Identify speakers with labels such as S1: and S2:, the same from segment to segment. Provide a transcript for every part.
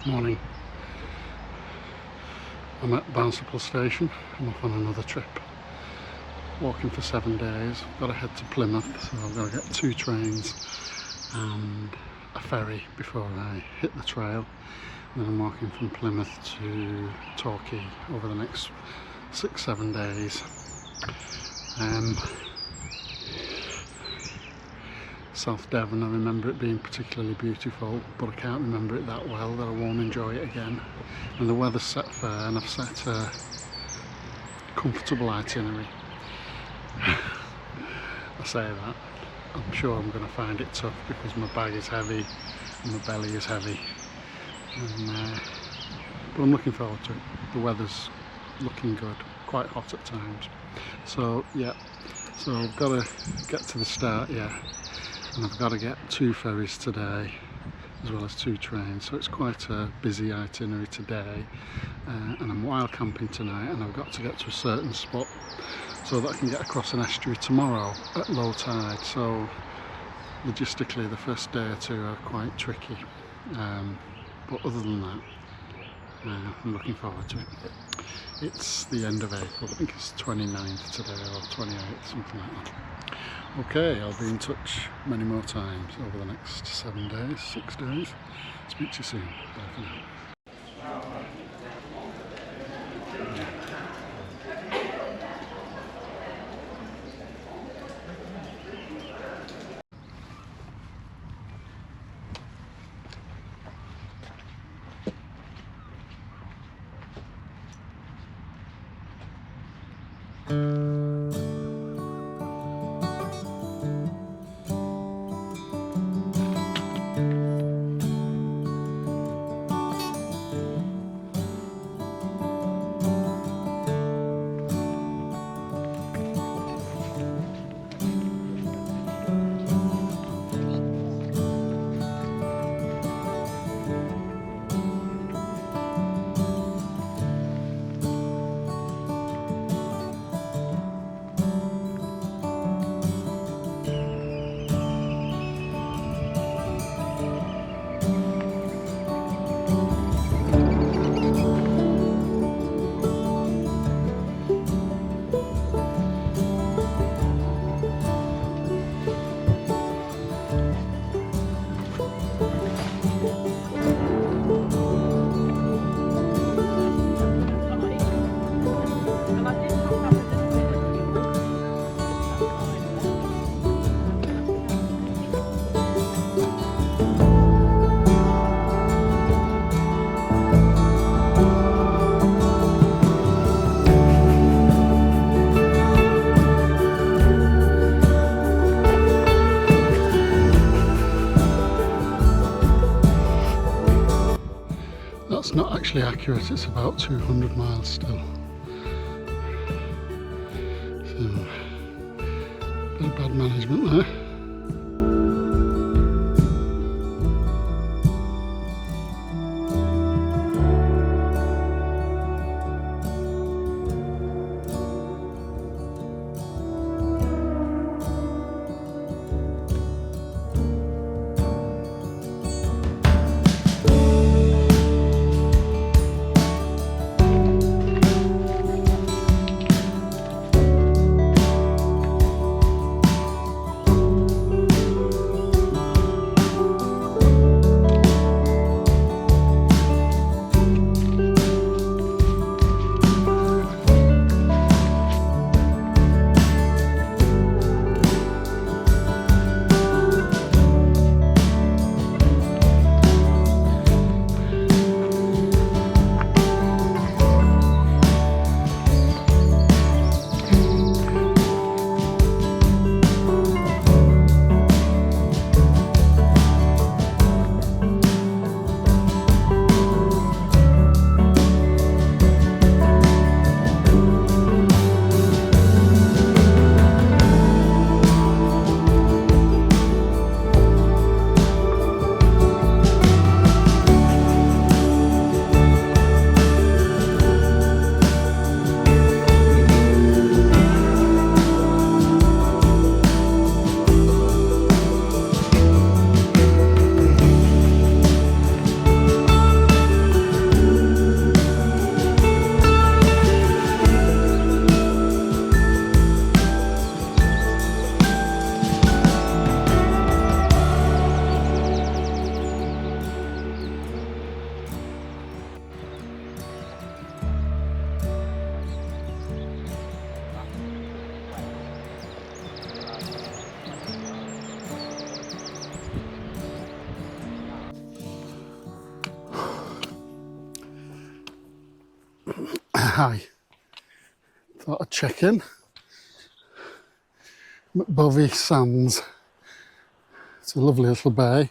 S1: Morning. I'm at Barnstaple station. I'm off on another trip. Walking for 7 days. I've got to head to Plymouth, so I've got to get 2 trains and a ferry before I hit the trail. And then I'm walking from Plymouth to Torquay over the next 6-7 days. South Devon, I remember it being particularly beautiful, but I can't remember it that well that I won't enjoy it again. And the weather's set fair, and I've set a comfortable itinerary. I say that, I'm sure I'm going to find it tough because my bag is heavy and my belly is heavy. But I'm looking forward to it. The weather's looking good, quite hot at times. So yeah, so I've got to get to the start, yeah. And I've got to get 2 ferries today as well as 2 trains, so it's quite a busy itinerary today. And I'm wild camping tonight, and I've got to get to a certain spot so that I can get across an estuary tomorrow at low tide. So logistically the first day or 2 are quite tricky, but other than that I'm looking forward to it. It's the end of April, I think it's 29th today or 28th, something like that. Okay, I'll be in touch many more times over the next 7 days, 6 days. Speak to you soon. Bye for now. That's not actually accurate, it's about 200 miles still. So, bit of bad management there. hi. Thought I'd check in. McBovey Sands. It's a lovely little bay.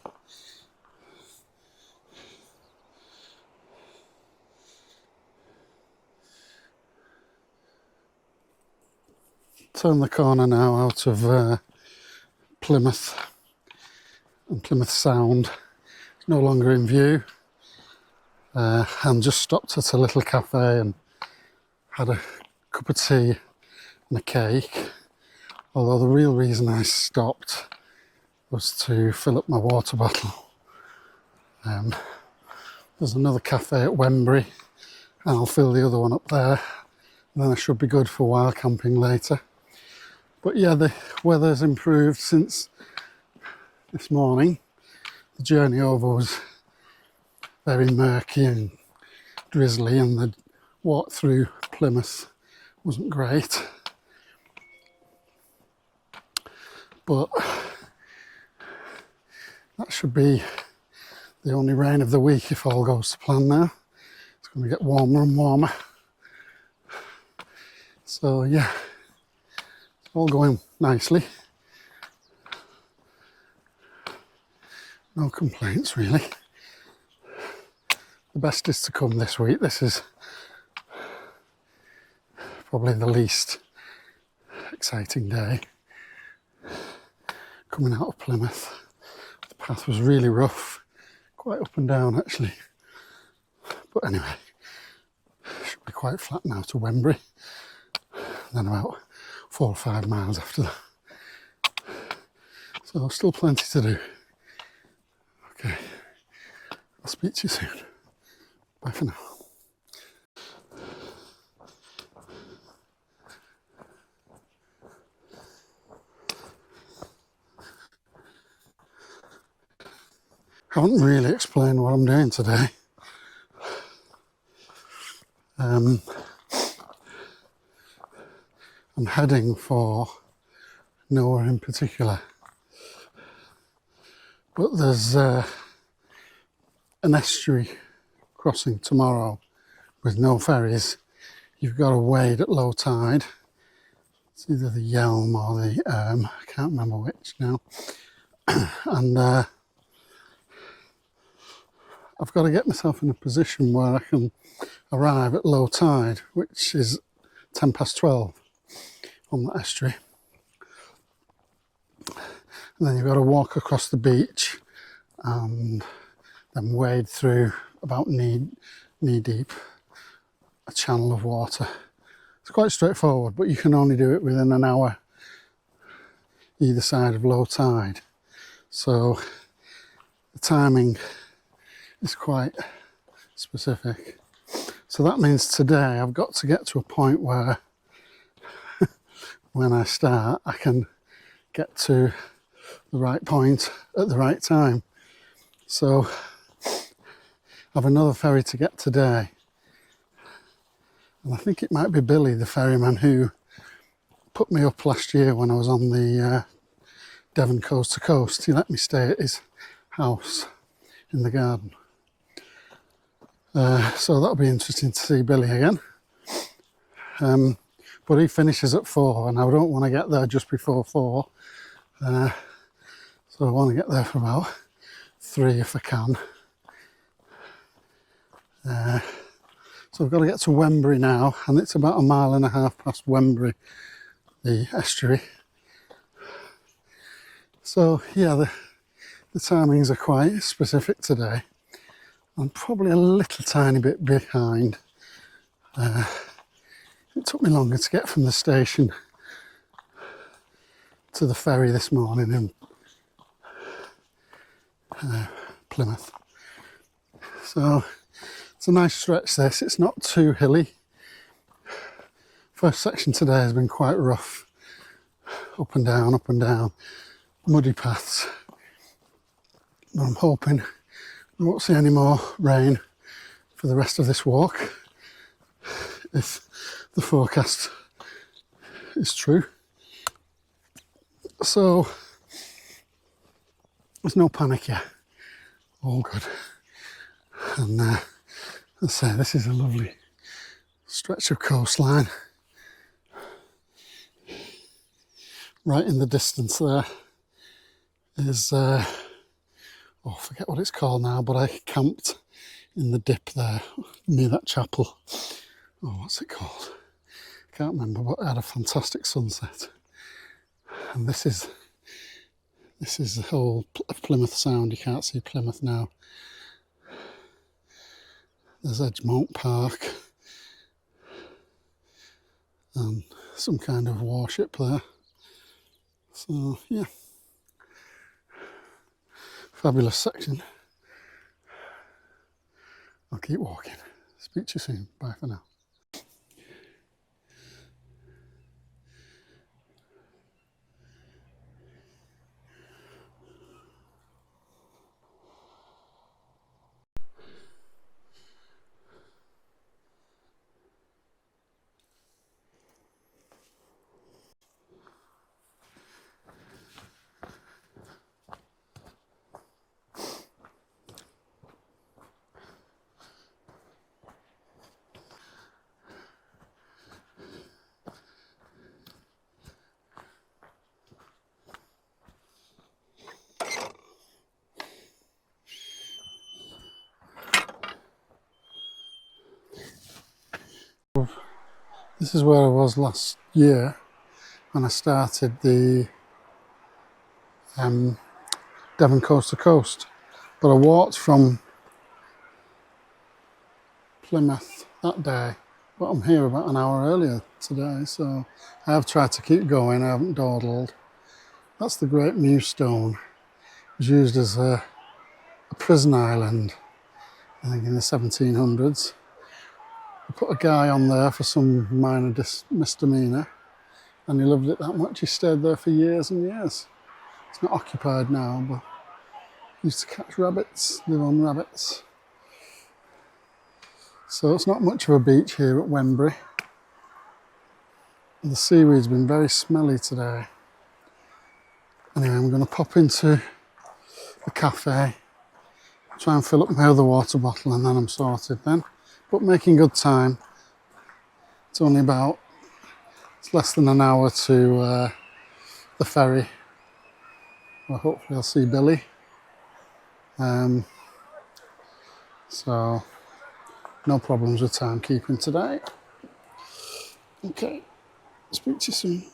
S1: Turn the corner now out of Plymouth and Plymouth Sound. It's no longer in view. And just stopped at a little cafe and had a cup of tea and a cake. Although the real reason I stopped was to fill up my water bottle. There's another cafe at Wembury and I'll fill the other one up there. And then I should be good for wild camping later. But yeah, the weather's improved since this morning. The journey over was very murky and drizzly, and the walk through Plymouth wasn't great. But that should be the only rain of the week if all goes to plan now. It's going to get warmer and warmer. So yeah, it's all going nicely. No complaints really. The best is to come this week. This is probably the least exciting day. Coming out of Plymouth, the path was really rough, quite up and down actually. But anyway, should be quite flat now to Wembury. Then about 4 or 5 miles after that. So still plenty to do. Okay, I'll speak to you soon. Bye for now. I haven't really explained what I'm doing today. I'm heading for nowhere in particular, but there's an estuary crossing tomorrow with no ferries. You've got to wade at low tide. It's either the Yelm or the I can't remember which now. And I've got to get myself in a position where I can arrive at low tide, which is 12:10 on the estuary. And then you've got to walk across the beach and then wade through about knee deep a channel of water. It's quite straightforward, but you can only do it within an hour either side of low tide. So the timing is quite specific. So that means today I've got to get to a point where when I start I can get to the right point at the right time. So I have another ferry to get today. And I think it might be Billy, the ferryman, who put me up last year when I was on the Devon coast to coast. He let me stay at his house in the garden. So that'll be interesting to see Billy again. But he finishes at 4 and I don't want to get there just before 4. So I want to get there for about 3 if I can. So I've got to get to Wembury now, and it's about 1.5 miles past Wembury, the estuary. So yeah, the timings are quite specific today. I'm probably a little tiny bit behind. It took me longer to get from the station to the ferry this morning in Plymouth. So it's a nice stretch this, it's not too hilly. First section today has been quite rough. Up and down, muddy paths. But I'm hoping I won't see any more rain for the rest of this walk, if the forecast is true. So there's no panic yet, all good. And as I say, this is a lovely stretch of coastline. Right in the distance there is, oh, I forget what it's called now, but I camped in the dip there near that chapel. Oh, what's it called? I can't remember, but it had a fantastic sunset. And this is the whole of Plymouth Sound. You can't see Plymouth now. There's Edgemont Park and some kind of warship there. So yeah, fabulous section. I'll keep walking. Speak to you soon. Bye for now. This is where I was last year when I started the Devon coast to coast. But I walked from Plymouth that day, but I'm here about an hour earlier today, so I have tried to keep going. I haven't dawdled. That's the Great Mewstone. It was used as a prison island, I think in the 1700s. They put a guy on there for some minor misdemeanor, and he loved it that much he stayed there for years and years. It's not occupied now, but he used to catch rabbits, live on rabbits. So it's not much of a beach here at Wembury. The seaweed's been very smelly today. Anyway, I'm going to pop into the cafe, try and fill up my other water bottle, and then I'm sorted then. But making good time. It's only it's less than an hour to the ferry. Well, hopefully I'll see Billy. So no problems with timekeeping today. Okay, speak to you soon.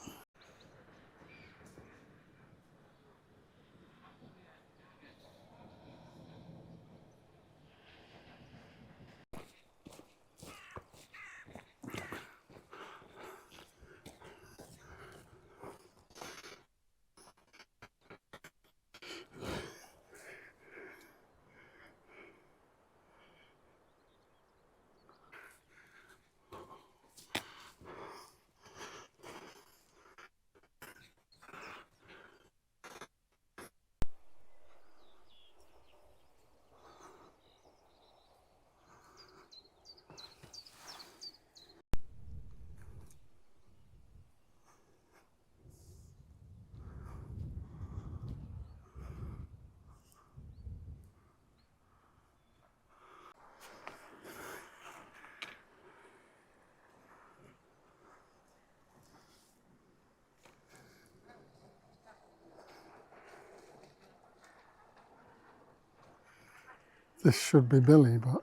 S1: This should be Billy, but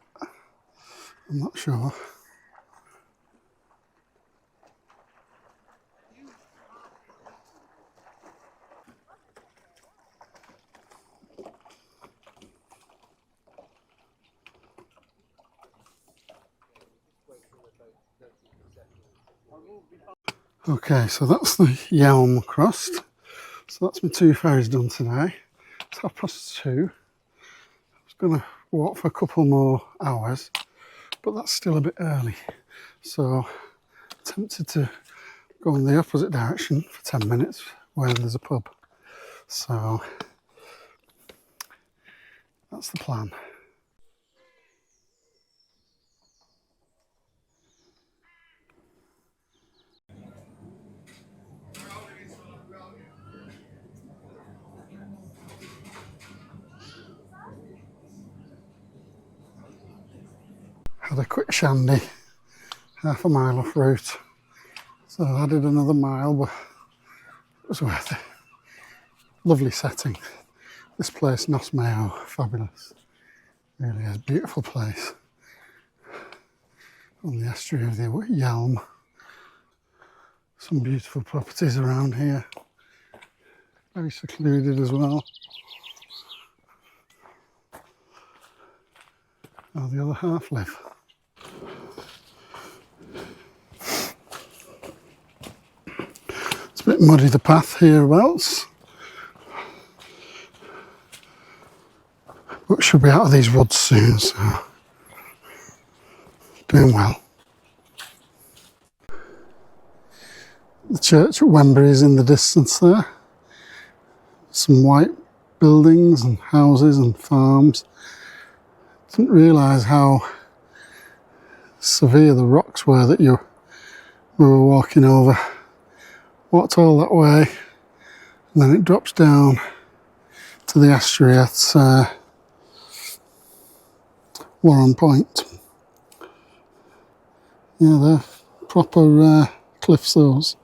S1: I'm not sure. Okay, so that's the Yelm crossed. So that's my 2 ferries done today. It's 2:30. I was going to walk for a couple more hours, but that's still a bit early. So tempted to go in the opposite direction for 10 minutes where there's a pub. So that's the plan. Had a quick shandy half a mile off route. So I did another mile, but it was worth it. Lovely setting. This place, Nos Mayo, fabulous. Really is a beautiful place. On the estuary of the Yelm. Some beautiful properties around here. Very secluded as well. How the other half live. It's a bit muddy, the path hereabouts. But should be out of these woods soon, so doing well. The church at Wembury is in the distance there. Some white buildings and houses and farms. Didn't realise how severe the rocks were that we were walking over. Walked all that way, and then it drops down to the estuary at Warren Point. Yeah, they're proper cliffs, those.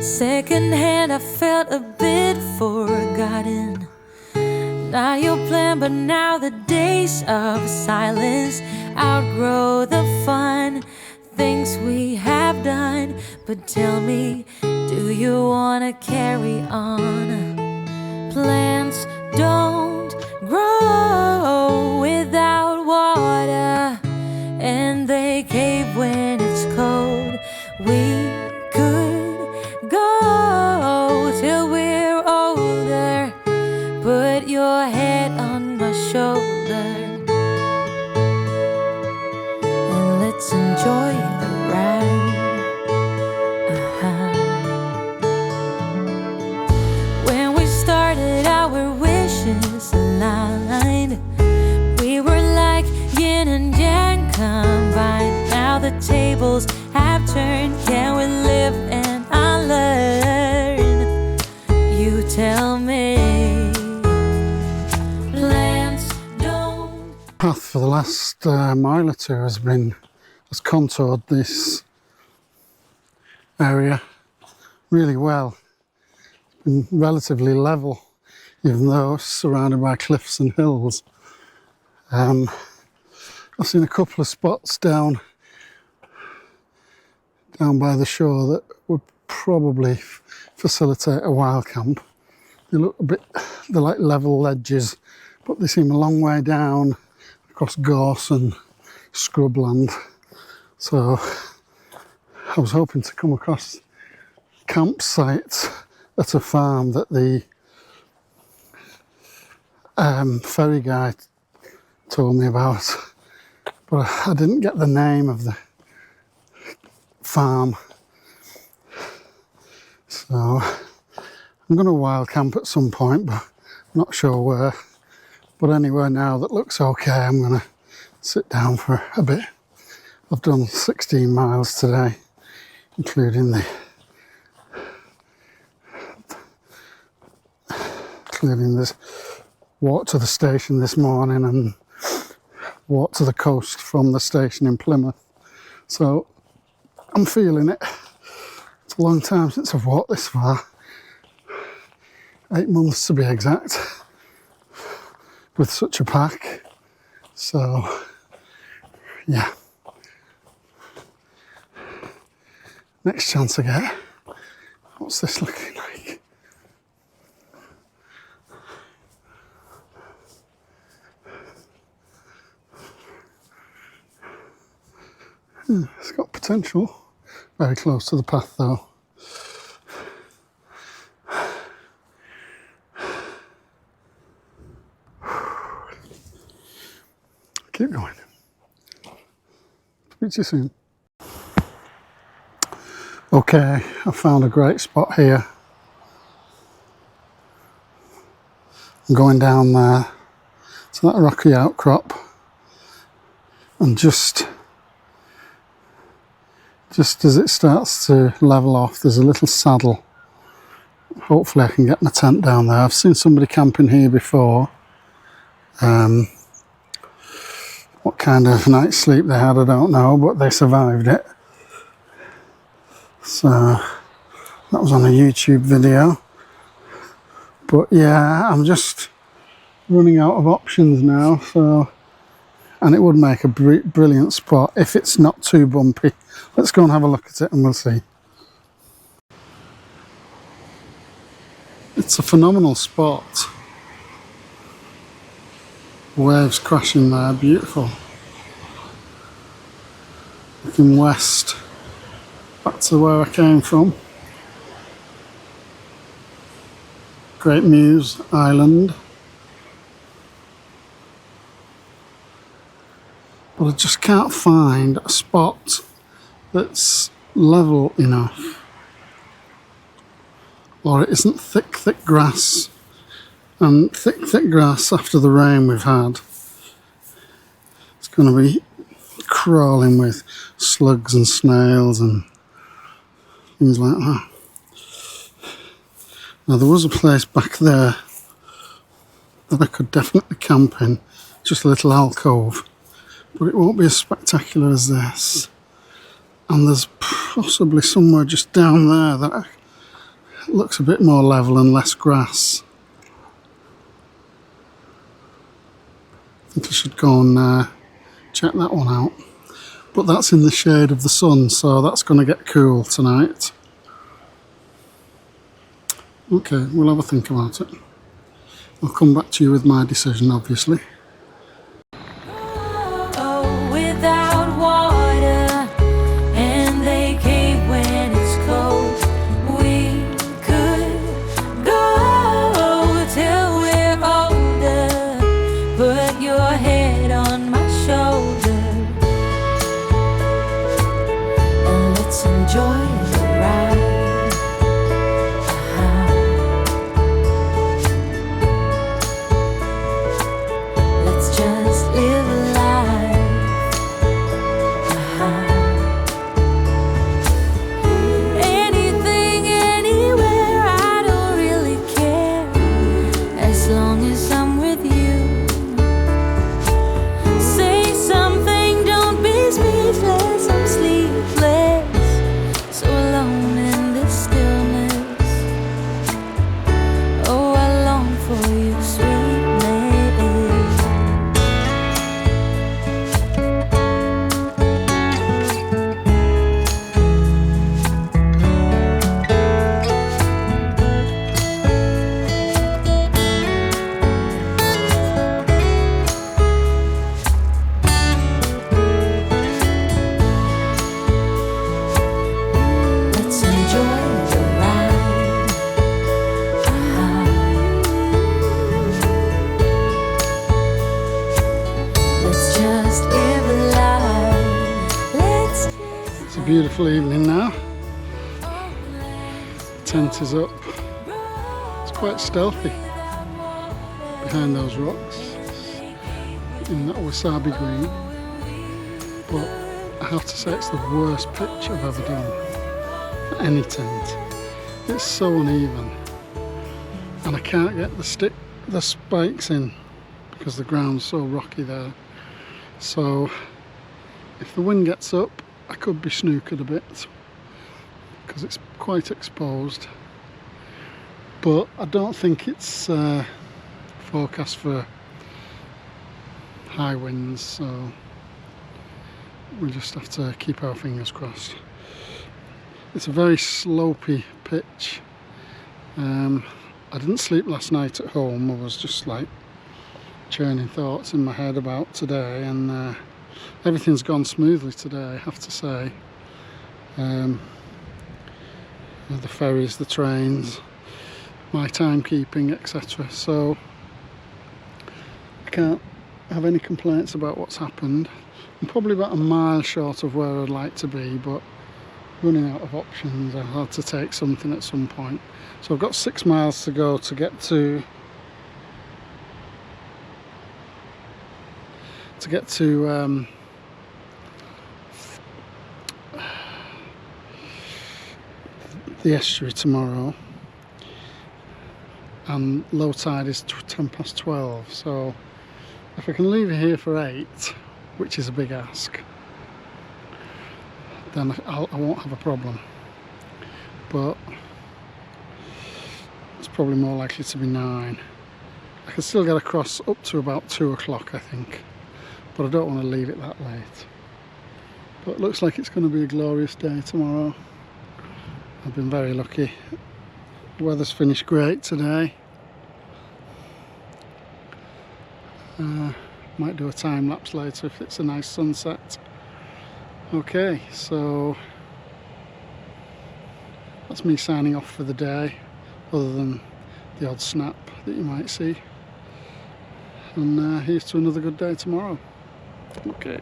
S2: Secondhand, I felt a bit forgotten. Not your plan, but now the days of silence outgrow the fun things we have done. But tell me, do you wanna carry on? Plants don't grow without water, and they cave when it's cold. We could go till we're older. Put your head on my shoulder, and let's enjoy the ride. When we started, our wishes aligned. We were like yin and yang combined. Now the tables have turned. Can we live and unlearn? You tell me.
S1: Path for the last mile or two has contoured this area really well. It's been relatively level, even though it's surrounded by cliffs and hills. I've seen a couple of spots down by the shore that would probably facilitate a wild camp. They look they're like level ledges, but they seem a long way down across gorse and scrubland. So I was hoping to come across campsites at a farm that the ferry guy told me about, but I didn't get the name of the farm. So I'm going to wild camp at some point, but I'm not sure where. But anywhere now that looks okay, I'm going to sit down for a bit. I've done 16 miles today, including this walk to the station this morning and walk to the coast from the station in Plymouth. So I'm feeling it. It's a long time since I've walked this far. 8 months to be exact, with such a pack. So yeah, next chance I get. What's this looking like? It's got potential. Very close to the path though. Keep going. Speak to you soon. Okay, I found a great spot here. I'm going down there to that rocky outcrop, and just as it starts to level off, there's a little saddle hopefully I can get my tent down there. I've seen somebody camping here before. What kind of night's sleep they had, I don't know, but they survived it. So that was on a YouTube video. But yeah, I'm just running out of options now. So, and it would make a brilliant spot if it's not too bumpy. Let's go and have a look at it and we'll see. It's a phenomenal spot. Waves crashing there, beautiful. Looking west, back to where I came from. Great Muse Island. But I just can't find a spot that's level enough. Or it isn't thick grass. And thick grass after the rain we've had, it's going to be crawling with slugs and snails and things like that. Now there was a place back there that I could definitely camp in, just a little alcove, but it won't be as spectacular as this. And there's possibly somewhere just down there that looks a bit more level and less grass. I think I should go and check that one out. But that's in the shade of the sun, so that's going to get cool tonight. Okay, we'll have a think about it. I'll come back to you with my decision, obviously.
S2: Without water, and they cave when it's cold. We could go till we're older. Put your head on my shoulder, and let's enjoy the ride. Let's just live a life. Anything, anywhere, I don't really care, as long as I'm with you. Say something, don't be speechless. I'm sleepless, so alone in this stillness. Oh, I long for you, sweetness. Let's enjoy the ride. Let's just live a life. Let's
S1: It's a beautiful evening now. Tent is up. It's quite stealthy behind those rocks in that wasabi green. But I have to say it's the worst pitch I've ever done for any tent. It's so uneven, and I can't get the spikes in because the ground's so rocky there. So if the wind gets up, I could be snookered a bit because it's quite exposed. But I don't think it's forecast for high winds, so we'll just have to keep our fingers crossed. It's a very slopey pitch. I didn't sleep last night at home. I was just like churning thoughts in my head about today, and everything's gone smoothly today, I have to say. The ferries, the trains, my timekeeping, etc. So I can't have any complaints about what's happened. I'm probably about a mile short of where I'd like to be, but running out of options, I had to take something at some point. So I've got 6 miles to go to get to the estuary tomorrow. and low tide is 12, so if I can leave it here for 8, which is a big ask, then I won't have a problem, but it's probably more likely to be 9. I can still get across up to about 2 o'clock, I think, but I don't want to leave it that late. But it looks like it's going to be a glorious day tomorrow. I've been very lucky. The weather's finished great today. Might do a time lapse later if it's a nice sunset. Okay, so that's me signing off for the day, other than the odd snap that you might see. And here's to another good day tomorrow. Okay,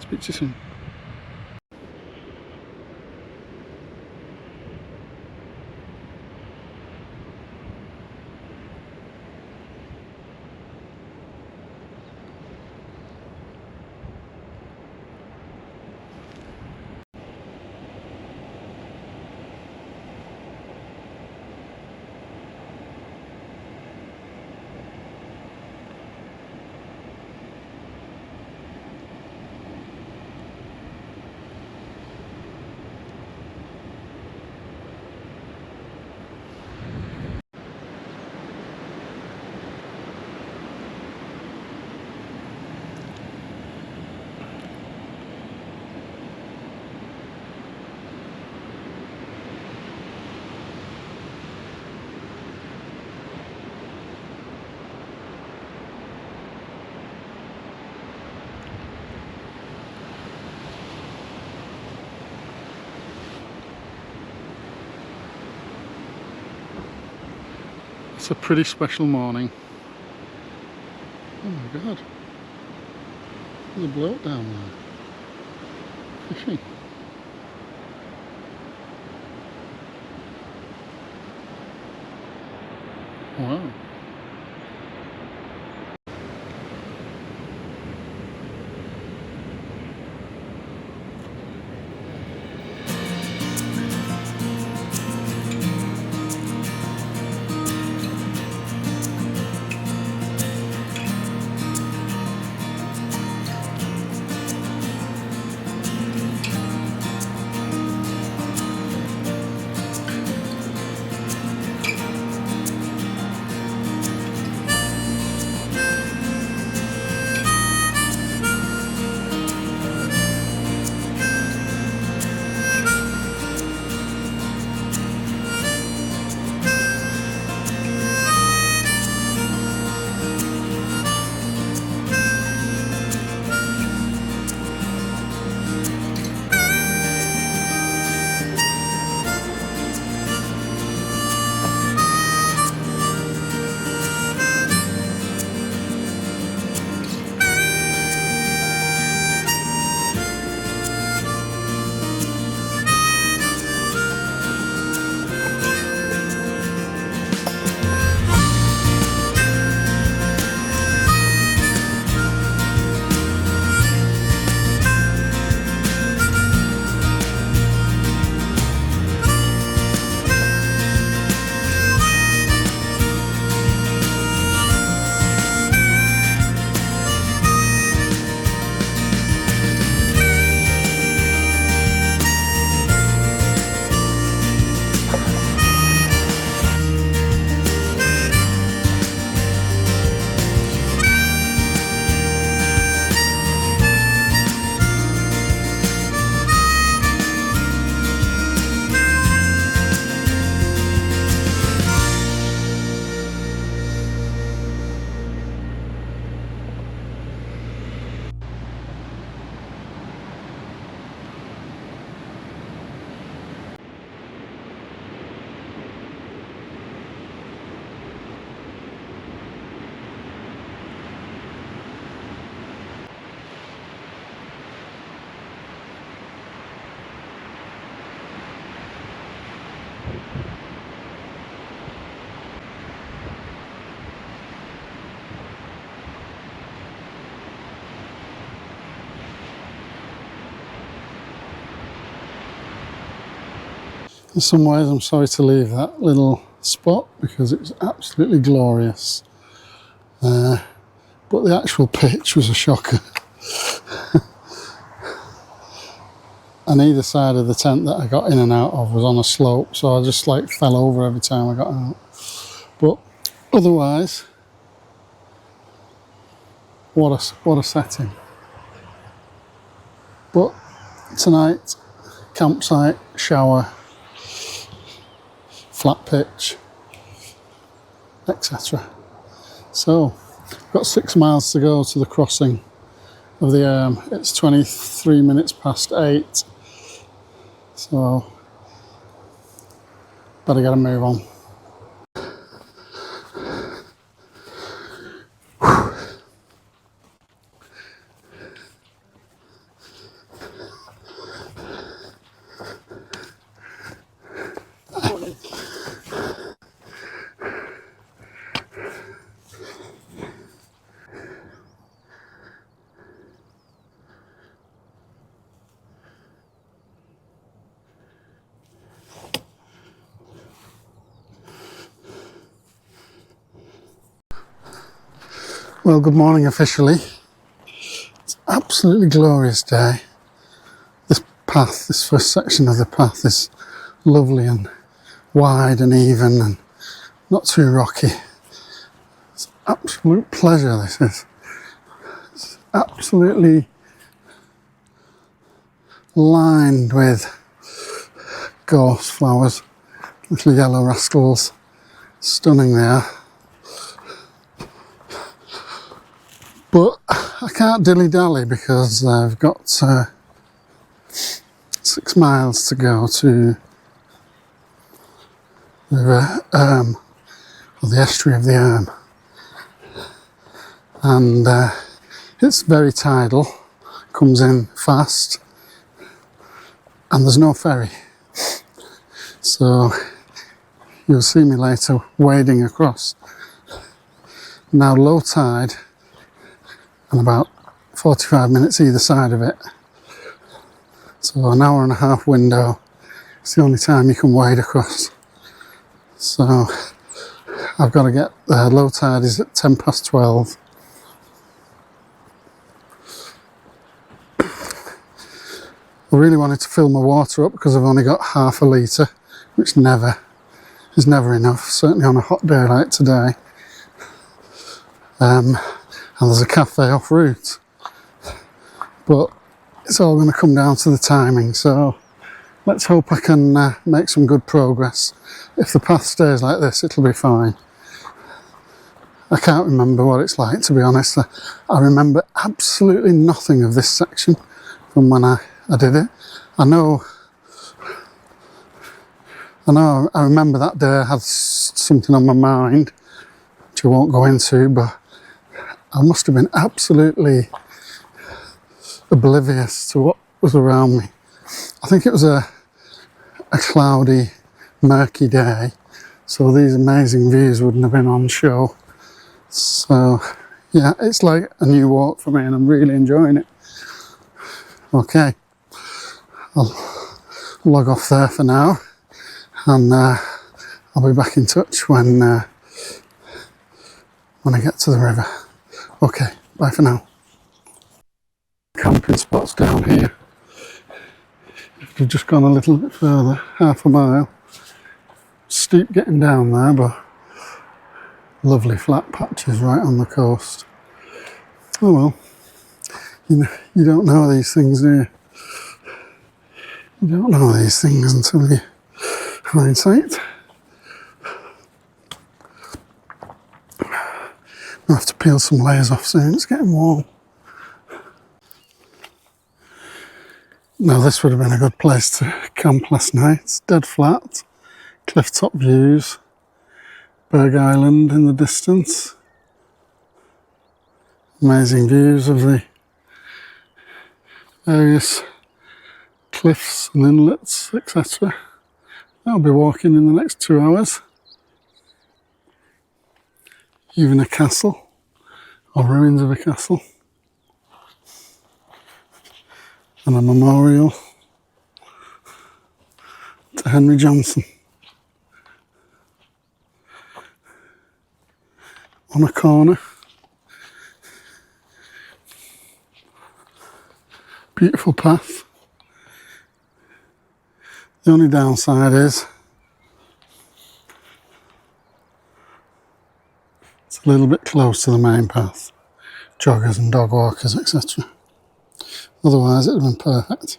S1: speak to you soon. It's a pretty special morning. Oh my god. There's a bloke down there. Fishing. Wow. In some ways, I'm sorry to leave that little spot because it was absolutely glorious. But the actual pitch was a shocker. And either side of the tent that I got in and out of was on a slope, so I just like fell over every time I got out. But otherwise, what a setting. But tonight, campsite, shower, flat pitch, etc. So, got 6 miles to go to the crossing of the Erm. It's 23 minutes past 8. So, better get a move on. Well, good morning officially. It's an absolutely glorious day. This path, this first section of the path is lovely and wide and even and not too rocky. It's an absolute pleasure, this is. It's absolutely lined with gorse flowers, little yellow rascals. Stunning there. But I can't dilly-dally because I've got 6 miles to go to the Erm, or the estuary of the Erm. And it's very tidal, comes in fast, and there's no ferry. So you'll see me later wading across. Now low tide, and about 45 minutes either side of it. So an hour and a half window. It's the only time you can wade across. So I've got to get there. Low tide is at 10 past 12. I really wanted to fill my water up because I've only got half a litre, which is never enough, certainly on a hot day like today. And there's a cafe off route, but it's all going to come down to the timing, so let's hope I can make some good progress. If the path stays like this, it'll be fine. I can't remember what it's like, to be honest. I remember absolutely nothing of this section from when I did it. I remember that day I had something on my mind, which I won't go into, but I must have been absolutely oblivious to what was around me. I think it was a cloudy, murky day, so these amazing views wouldn't have been on show. So yeah, it's like a new walk for me and I'm really enjoying it. Okay, I'll log off there for now and I'll be back in touch when I get to the river. Okay, bye for now. Camping spots down here. If you've just gone a little bit further, half a mile. Steep getting down there, but lovely flat patches right on the coast. Oh well, you don't know these things, do you? You don't know these things until you hindsight. I'll have to peel some layers off soon, it's getting warm. Now this would have been a good place to camp last night. It's dead flat, cliff top views, Berg Island in the distance. Amazing views of the various cliffs and inlets, etc. I'll be walking in the next 2 hours. Even a castle, or ruins of a castle, and a memorial to Henry Johnson. on a corner. Beautiful path. The only downside is it's a little bit close to the main path, joggers and dog walkers, etc. Otherwise it would have been perfect.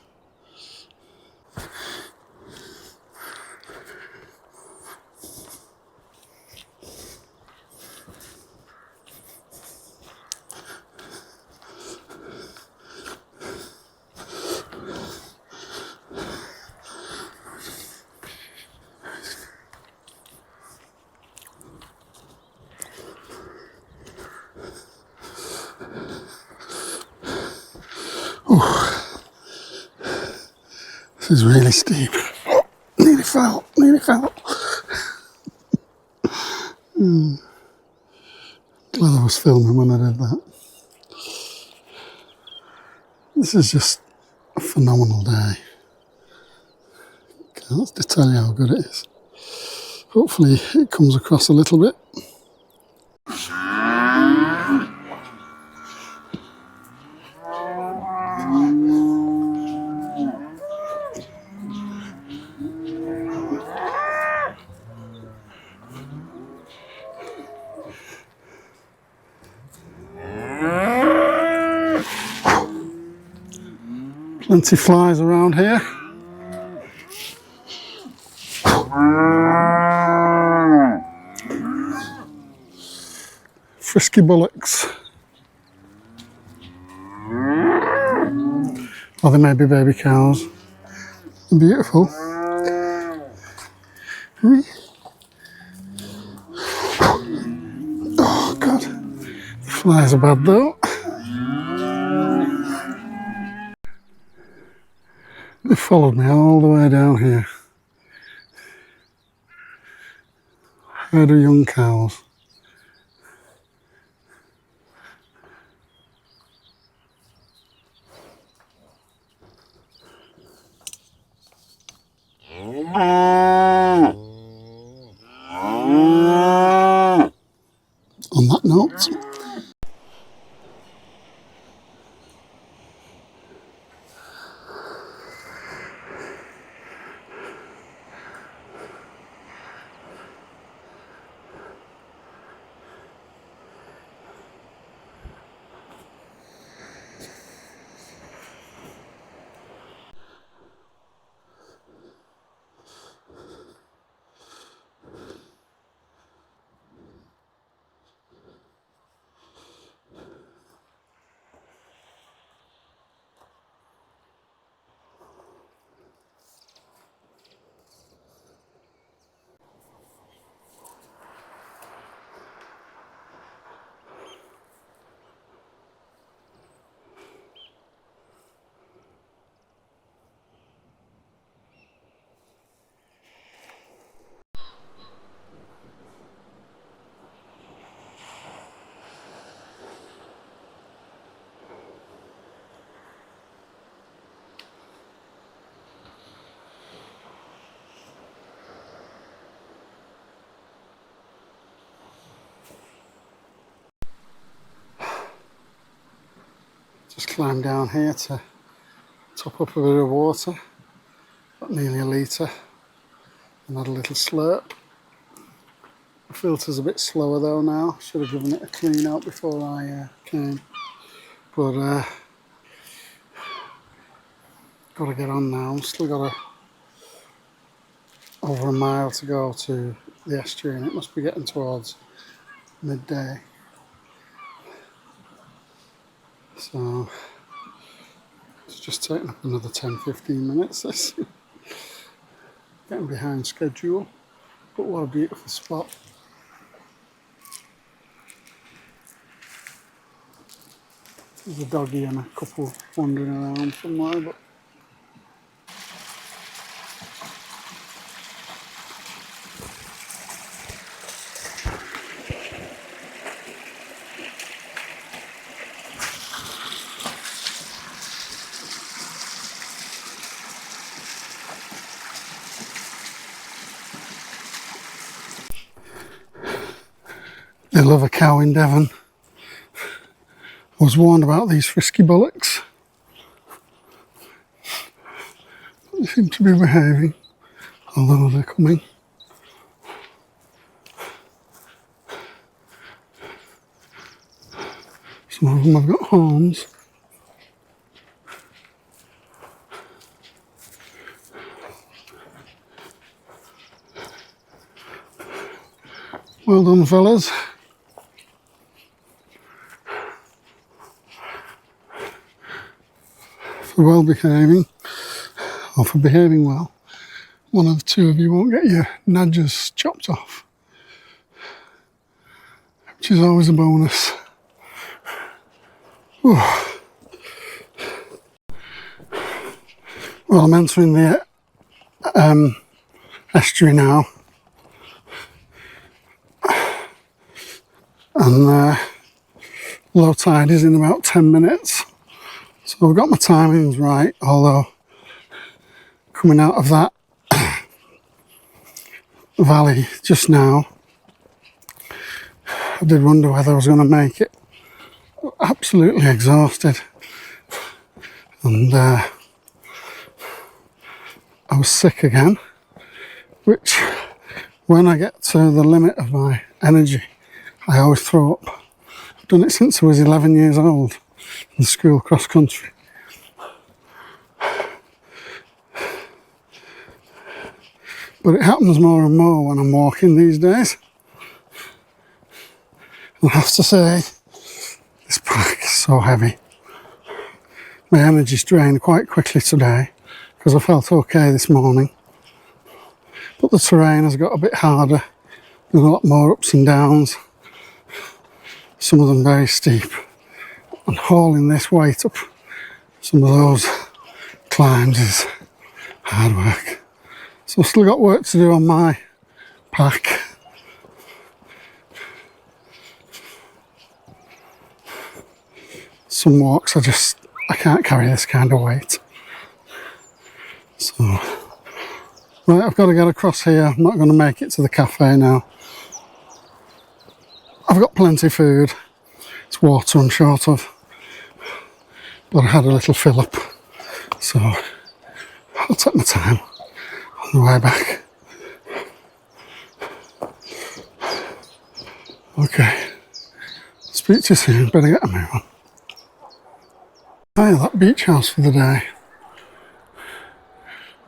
S1: This is really steep. Oh, nearly fell, nearly fell. Glad I was filming when I did that. This is just a phenomenal day. That's to tell you how good it is. Hopefully it comes across a little bit. Plenty flies around here. Frisky bullocks. Or they may be baby cows. They're beautiful. Oh God, the flies are bad though. They followed me all the way down here. Herd of young cows. On that note, just climbed down here to top up a bit of water. Got nearly a litre and had a little slurp. The filter's a bit slower though now. Should have given it a clean out before I came. But got to get on now. Still got over a mile to go to the estuary and it must be getting towards midday. So it's just taking up another 10-15 minutes this. Getting behind schedule, but what a beautiful spot. There's a doggy and a couple wandering around somewhere, but They love a cow in Devon. I was warned about these frisky bullocks. They seem to be behaving, although they're coming. Some of them have got horns. Well done, fellas. For well behaving, or for behaving well. One of the two of you won't get your nudges chopped off, which is always a bonus. Whew. Well, I'm entering the estuary now, and low tide is in about 10 minutes. So I've got my timings right, although coming out of that valley just now, I did wonder whether I was going to make it. Absolutely exhausted, and I was sick again, which when I get to the limit of my energy, I always throw up. I've done it since I was 11 years old in school cross country. But it happens more and more when I'm walking these days. And I have to say, this pack is so heavy. My energy's drained quite quickly today because I felt okay this morning. But the terrain has got a bit harder. There's a lot more ups and downs. Some of them very steep. And hauling this weight up some of those climbs is hard work. So I've still got work to do on my pack. Some walks I can't carry this kind of weight. So, right, I've got to get across here. I'm not going to make it to the cafe now. I've got plenty of food. It's water I'm short of. But I had a little fill up. So, I'll take my time on the way back. Okay. Speak to you soon. Better get a move on. Hiya, that beach house for the day.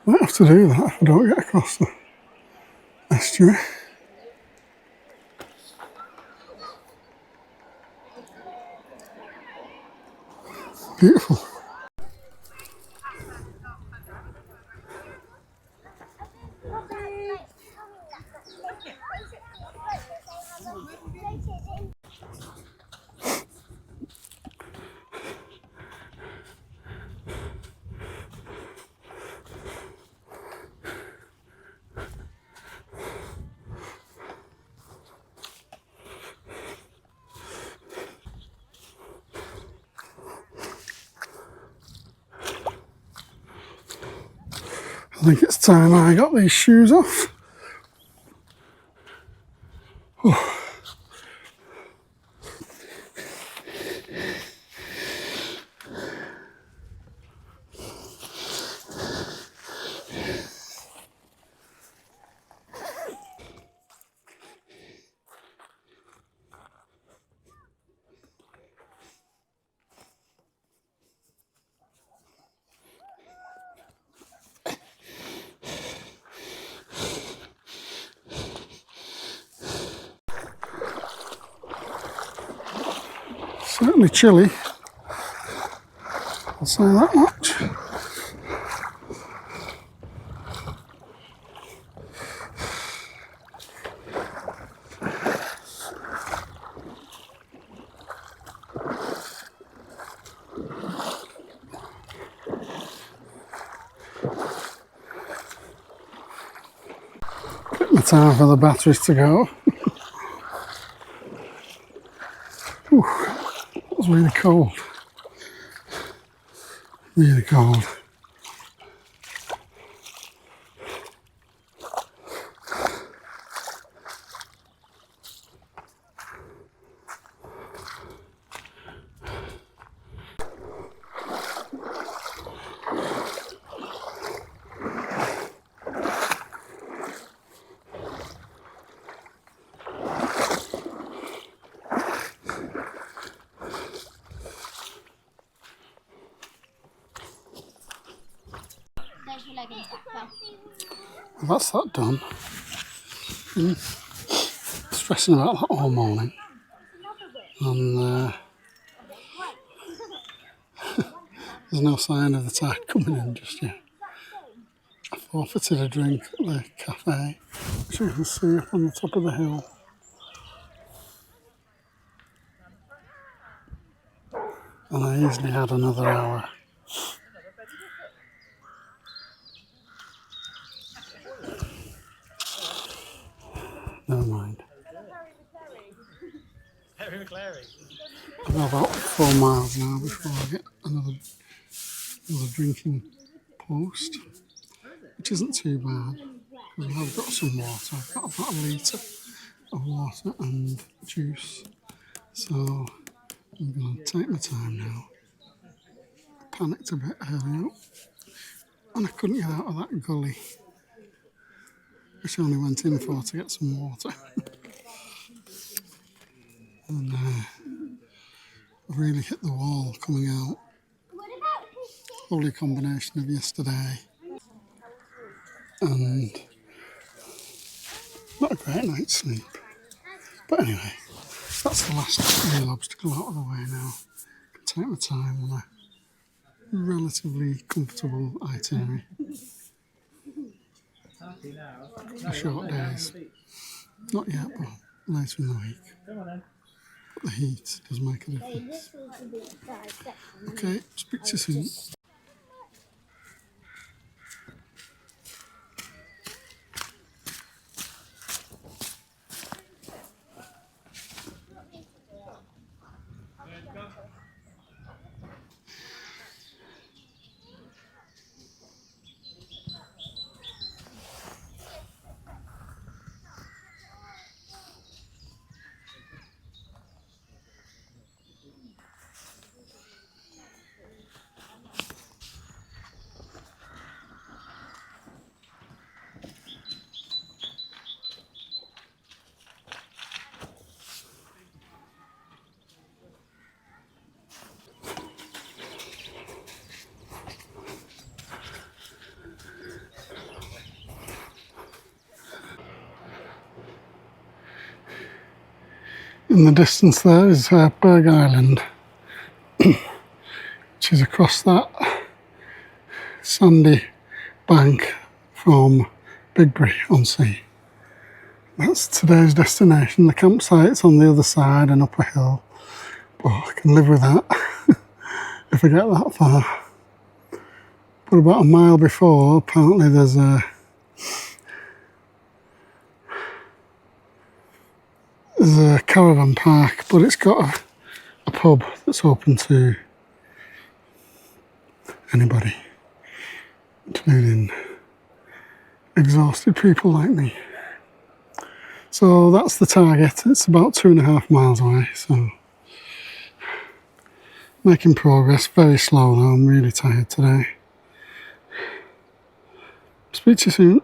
S1: Might have to do that if I don't get across the estuary. Beautiful. I think it's time I got these shoes off. Oh. Certainly chilly, I'll say that much. Bit my time for the batteries to go. Whew. It was really cold. Really cold. Well, that's that done. Stressing about that all morning. And there's no sign of the tide coming in just yet. I forfeited a drink at the cafe, which you can see up on the top of the hill. And I easily had another hour. Never mind. I've got about 4 miles now before I get another drinking post, which isn't too bad because I've got some water. I've got about a litre of water and juice, so I'm going to take my time now. I panicked a bit earlier and I couldn't get out of that gully, which I only went in for to get some water. And I really hit the wall coming out. Probably a combination of yesterday and not a great night's sleep. But anyway, that's the last real obstacle out of the way now. I can take my time on a relatively comfortable itinerary. For short days. Not yet, but later in the week. But the heat does make a difference. Okay, speak to you soon. In the distance there is Berg Island, which is across that sandy bank from Bigbury-on-Sea. That's today's destination. The campsite's on the other side and up a hill, but I can live with that if I get that far. But about a mile before, apparently there's a caravan park, but it's got a pub that's open to anybody, including exhausted people like me. So that's the target. It's about 2.5 miles away, so making progress, very slow though. I'm really tired today. Speak to you soon.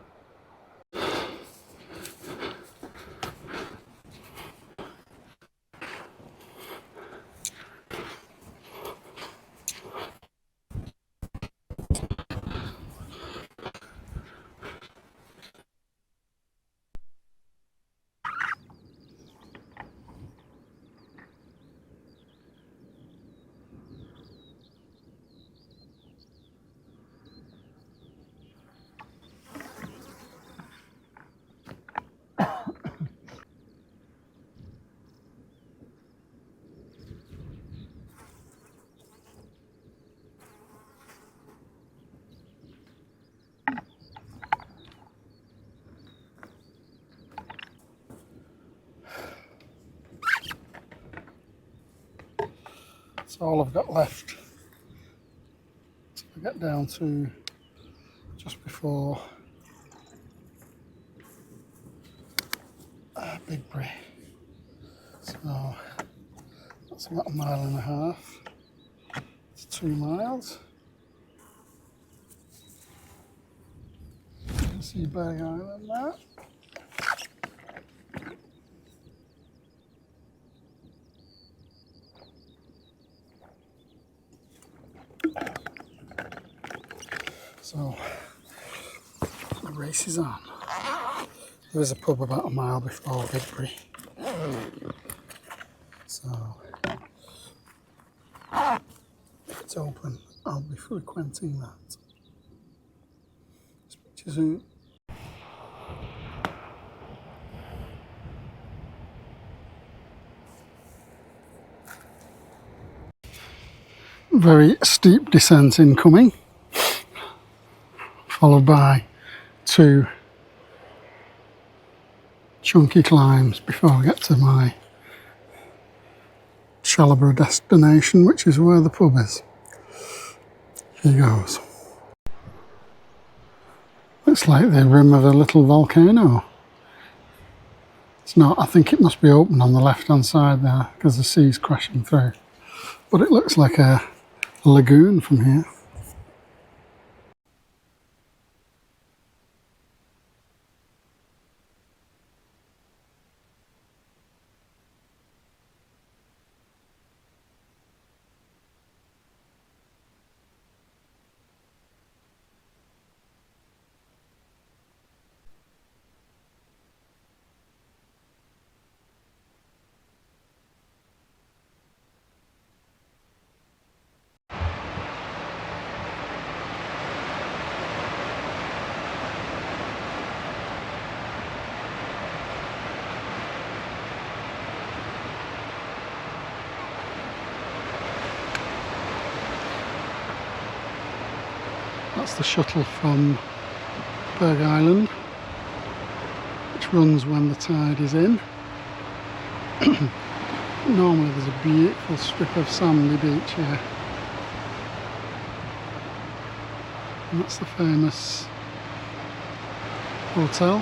S1: That's all I've got left. So I get down to just before Bigbury. So that's about 1.5 miles to 2 miles. You can see Berg Island there. So race is on. There is a pub about a mile before Victory. So, if it's open, I'll be frequenting that. Speak to you soon. Very steep descent incoming, followed by 2 chunky climbs before I get to my Shalaborough destination, which is where the pub is. Here goes. Looks like the rim of a little volcano. It's not, I think it must be open on the left hand side there because the sea's crashing through. But it looks like a lagoon from here. That's the shuttle from Berg Island, which runs when the tide is in. Normally there's a beautiful strip of sandy beach here. And that's the famous hotel.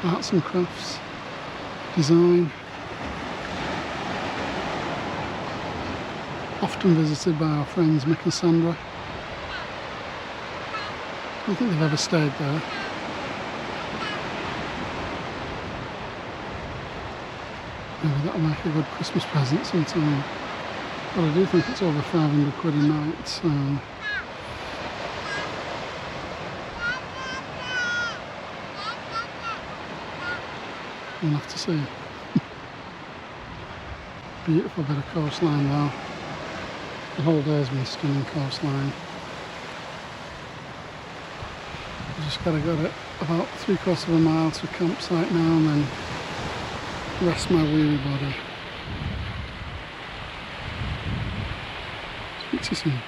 S1: Arts and crafts, design. Often visited by our friends Mick and Sandra. I don't think they've ever stayed there. Maybe that'll make a good Christmas present sometime. But I do think it's over 500 quid a night, so we'll have to see. Beautiful bit of coastline though. The whole day's been stunning coastline. I just gotta go to about 3/4 of a mile to a campsite now and then rest my weary body. Speak to you soon.